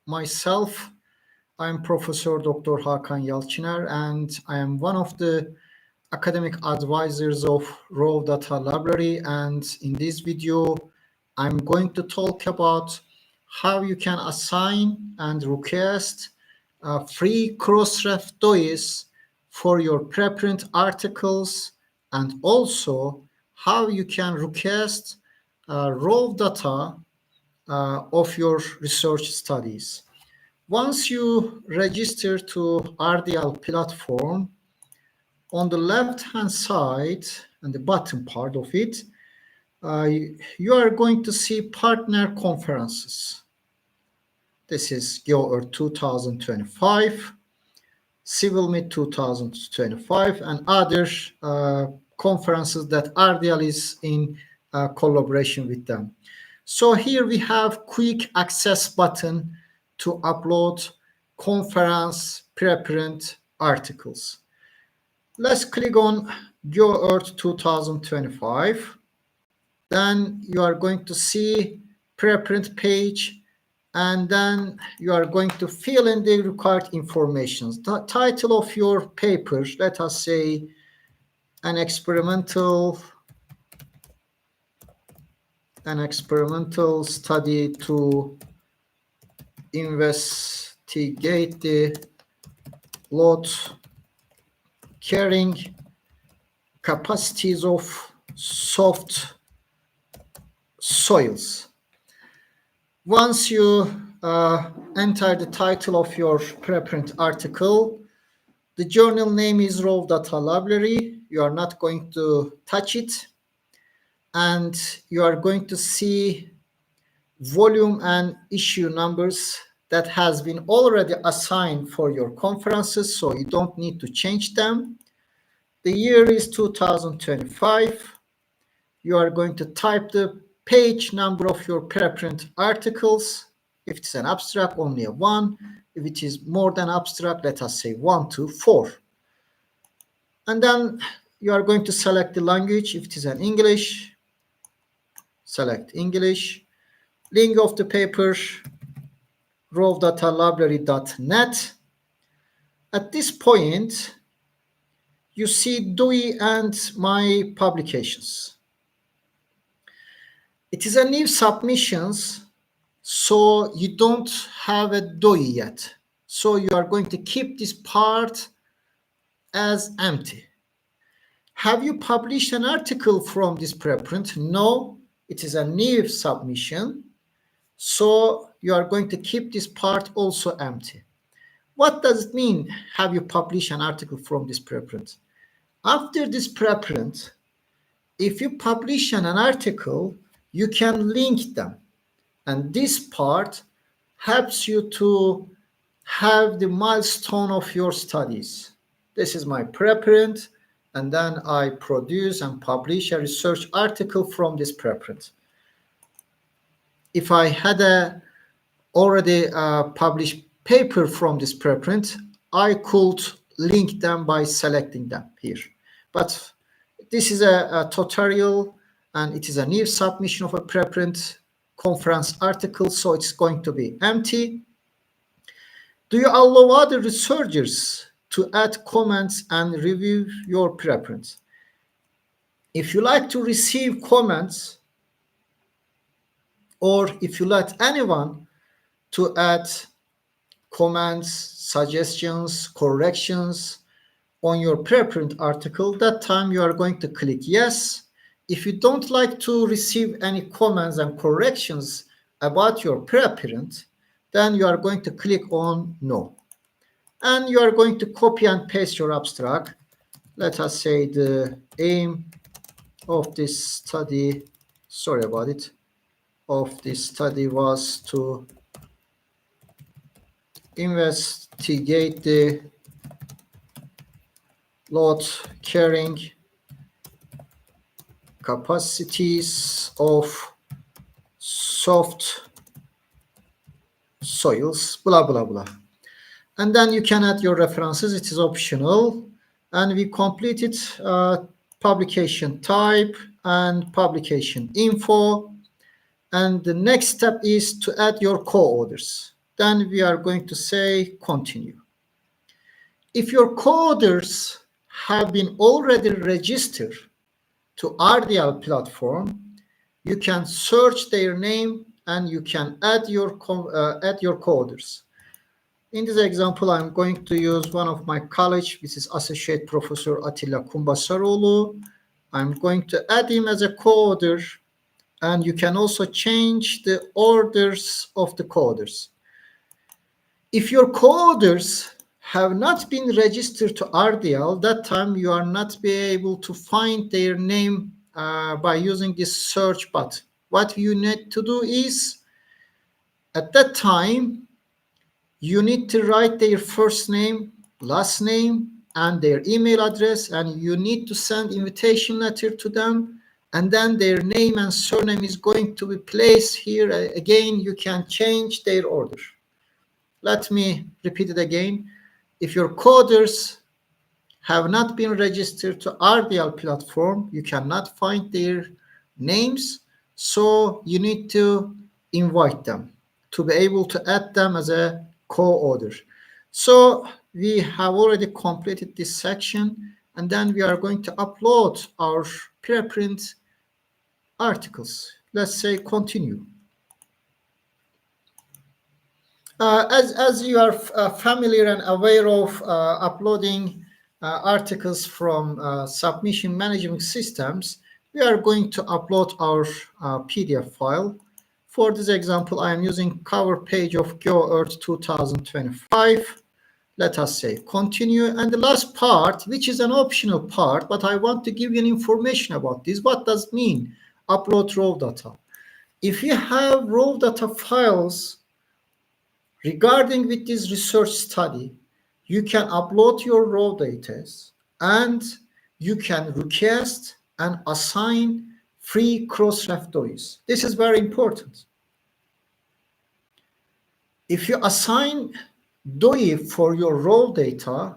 myself. I'm Professor Dr. Hakan Yalçıner, and I am one of the academic advisors of Raw Data Library. And in this video, I'm going to talk about how you can assign and request free Crossref DOIs for your preprint articles, and also how you can request raw data of your research studies. Once you register to RDL platform, on the left-hand side and the bottom part of it, you are going to see partner conferences. This is GeoEarth 2025, CivilMeet 2025, and other conferences that RDL is in collaboration with them. So here we have quick access button to upload conference preprint articles. Let's click on GeoEarth 2025. Then you are going to see preprint page, and then you are going to fill in the required information. The title of your paper, let us say an experimental study to investigate the load carrying capacities of soft soils. Once you enter the title of your preprint article, the journal name is Raw Data Library. You are not going to touch it, and you are going to see volume and issue numbers that has been already assigned for your conferences, so you don't need to change them. The year is 2025. You are going to type the page number of your preprint articles. If it's an abstract, only a 1. If it is more than abstract, let us say 1, 2, 4. And then you are going to select the language. If it is an English, select English. Link of the paper, rawdatalibrary.net. At this point, you see DOI and my publications. It is a new submissions, so you don't have a DOI yet. So you are going to keep this part as empty. Have you published an article from this preprint? No, it is a new submission. So you are going to keep this part also empty. What does it mean, have you published an article from this preprint? After this preprint, if you publish an article, you can link them. And this part helps you to have the milestone of your studies. This is my preprint, and then I produce and publish a research article from this preprint. If I had already published paper from this preprint, I could link them by selecting them here. But this is a tutorial, and it is a new submission of a preprint conference article, so it's going to be empty. Do you allow other researchers to add comments and review your preprint? If you like to receive comments, or if you let anyone to add comments, suggestions, corrections on your preprint article, that time you are going to click yes. If you don't like to receive any comments and corrections about your preprint, then you are going to click on no. And you are going to copy and paste your abstract. Let us say the aim of this study, of this study was to investigate the load carrying capacities of soft soils, blah, blah, blah. And then you can add your references. It is optional. And we completed publication type and publication info. And the next step is to add your co-authors. Then we are going to say continue. If your co-authors have been already registered to RDL platform, you can search their name and you can add your co-authors. In this example, I'm going to use one of my college, which is Associate Professor Atilla Kumbasaroğlu. I'm going to add him as a co-author, and you can also change the orders of the co-authors. If your co-authors have not been registered to RDL, that time you are not be able to find their name by using this search button. What you need to do is, at that time, you need to write their first name, last name, and their email address, and you need to send invitation letter to them, and then their name and surname is going to be placed here. Again, you can change their order. Let me repeat it again. If your coders have not been registered to RDL platform, you cannot find their names, so you need to invite them to be able to add them as a co-author. So we have already completed this section, and then we are going to upload our preprint articles. Let's say continue. As you are familiar and aware of uploading articles from submission management systems, we are going to upload our PDF file. For this example, I am using cover page of GeoEarth 2025. Let us say continue. And the last part, which is an optional part, but I want to give you an information about this. What does it mean? Upload raw data. If you have raw data files regarding with this research study, you can upload your raw data and you can request and assign free Crossref DOIs. This is very important. If you assign DOI for your raw data,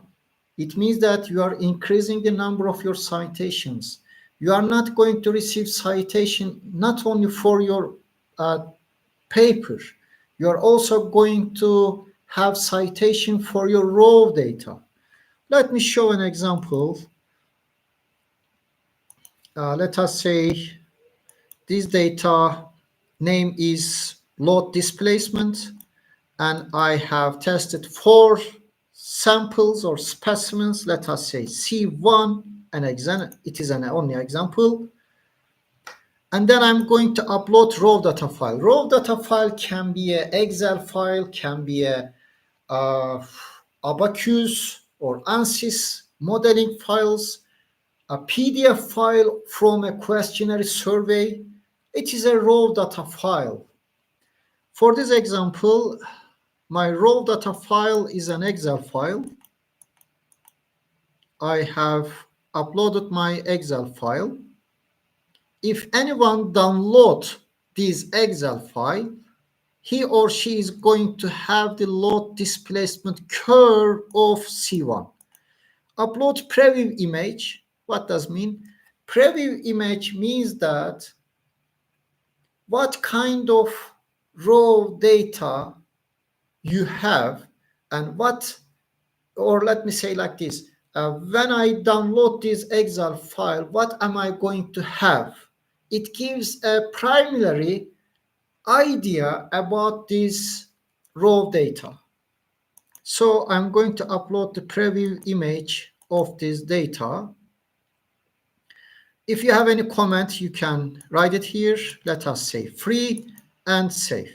it means that you are increasing the number of your citations. You are not going to receive citation not only for your paper, you are also going to have citation for your raw data. Let me show an example. Let us say this data name is load displacement, and I have tested 4 samples or specimens. Let us say C1, it is an only example. And then I'm going to upload raw data file. Raw data file can be an Excel file, can be a Abacus or ANSYS modeling files, a PDF file from a questionnaire survey. It is a raw data file. For this example, my raw data file is an Excel file. I have uploaded my Excel file. If anyone downloads this Excel file, he or she is going to have the load displacement curve of C1. Upload preview image. What does it mean? Preview image means that what kind of raw data you have and what, or let me say like this, when I download this Excel file, what am I going to have? It gives a preliminary idea about this raw data. So I'm going to upload the preview image of this data. If you have any comment, you can write it here. Let us say free and save.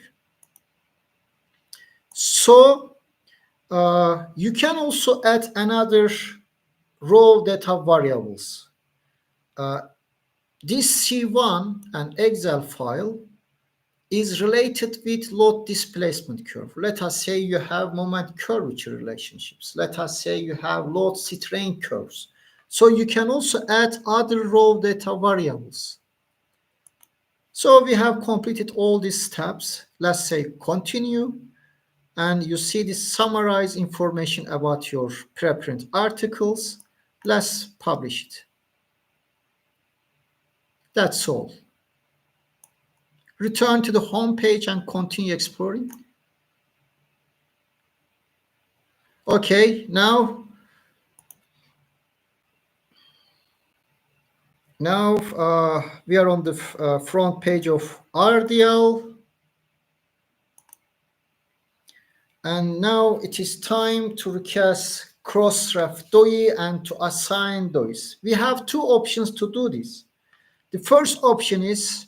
So you can also add another raw data variables. This C1 and Excel file is related with load displacement curve. Let us say you have moment curvature relationships. Let us say you have load strain curves. So you can also add other raw data variables. So we have completed all these steps. Let's say continue. And you see this summarized information about your preprint articles. Let's publish it. That's all. Return to the home page and continue exploring. Okay, now we are on the front page of RDL, and now it is time to request Crossref DOI and to assign DOIs. We have two options to do this. The first option is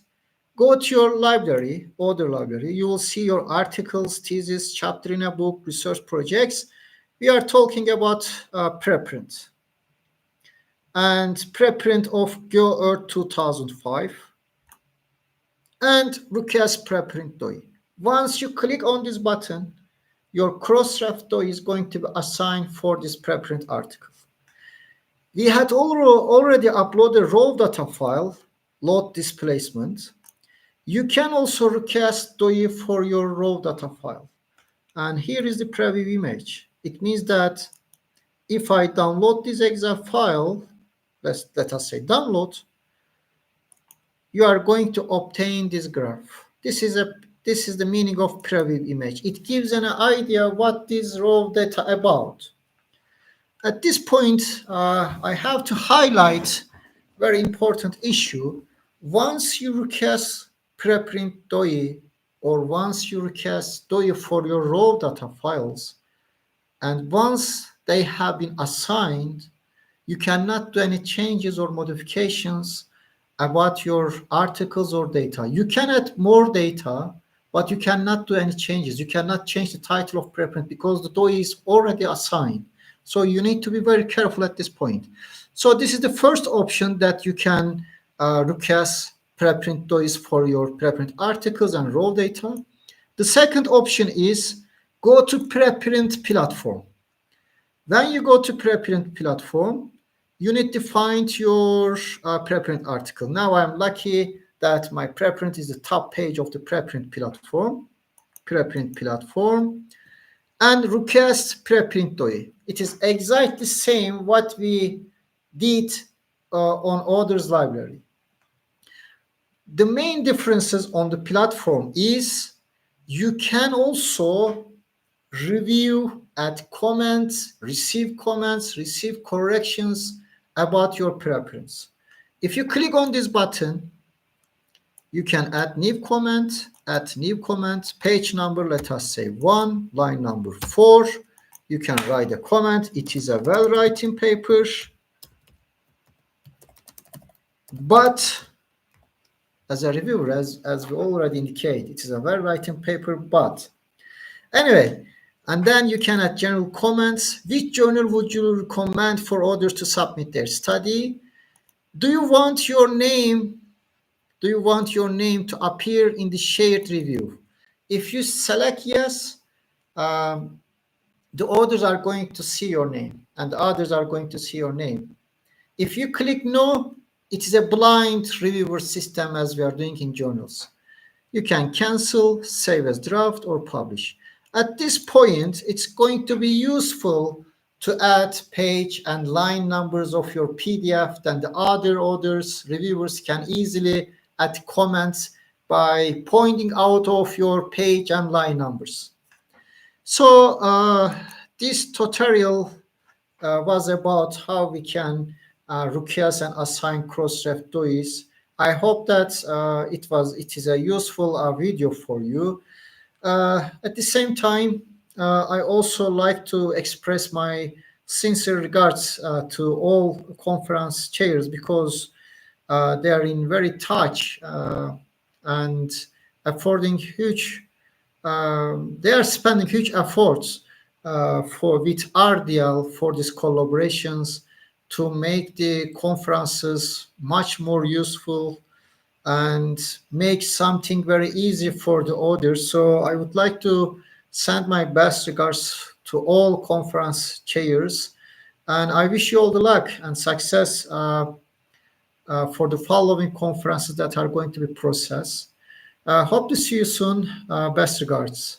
go to your library, other library. You will see your articles, thesis, chapter in a book, research projects. We are talking about preprint. And preprint of GeoEarth 2005 and request preprint DOI. Once you click on this button, your Crossref DOI is going to be assigned for this preprint article. We had already uploaded raw data file, load displacement. You can also request DOI for your raw data file. And here is the preview image. It means that if I download this Excel file, let us say download, you are going to obtain this graph. This is the meaning of preview image. It gives an idea what this raw data about. At this point, I have to highlight very important issue. Once you request preprint DOI or once you request DOI for your raw data files, and once they have been assigned, you cannot do any changes or modifications about your articles or data. You can add more data, but you cannot do any changes. You cannot change the title of preprint because the DOI is already assigned. So you need to be very careful at this point. So this is the first option that you can request preprint DOIs for your preprint articles and raw data. The second option is go to preprint platform. When you go to preprint platform, you need to find your preprint article. Now I'm lucky that my preprint is the top page of the preprint platform, and request preprint DOI. It is exactly the same what we did on others library. The main differences on the platform is you can also review, add comments, receive corrections about your preprints. If you click on this button, you can add new comment, page number, let us say 1, line number 4. You can write a comment. It is a well-written paper, but as a reviewer, as we already indicate, it is a well-written paper, but anyway, and then you can add general comments. Which journal would you recommend for others to submit their study? Do you want your name to appear in the shared review? If you select yes, the others are going to see your name and the others are going to see your name. If you click no, it is a blind reviewer system as we are doing in journals. You can cancel, save as draft, or publish. At this point, it's going to be useful to add page and line numbers of your PDF. Then the others reviewers can easily add comments by pointing out of your page and line numbers. So this tutorial was about how we can request and assign Crossref DOIs. I hope that it is a useful video for you. At the same time, I also like to express my sincere regards to all conference chairs because they are in very touch and affording huge. They are spending huge efforts with RDL for these collaborations to make the conferences much more useful and make something very easy for the audience. So I would like to send my best regards to all conference chairs, and I wish you all the luck and success for the following conferences that are going to be processed. Hope to see you soon. Best regards.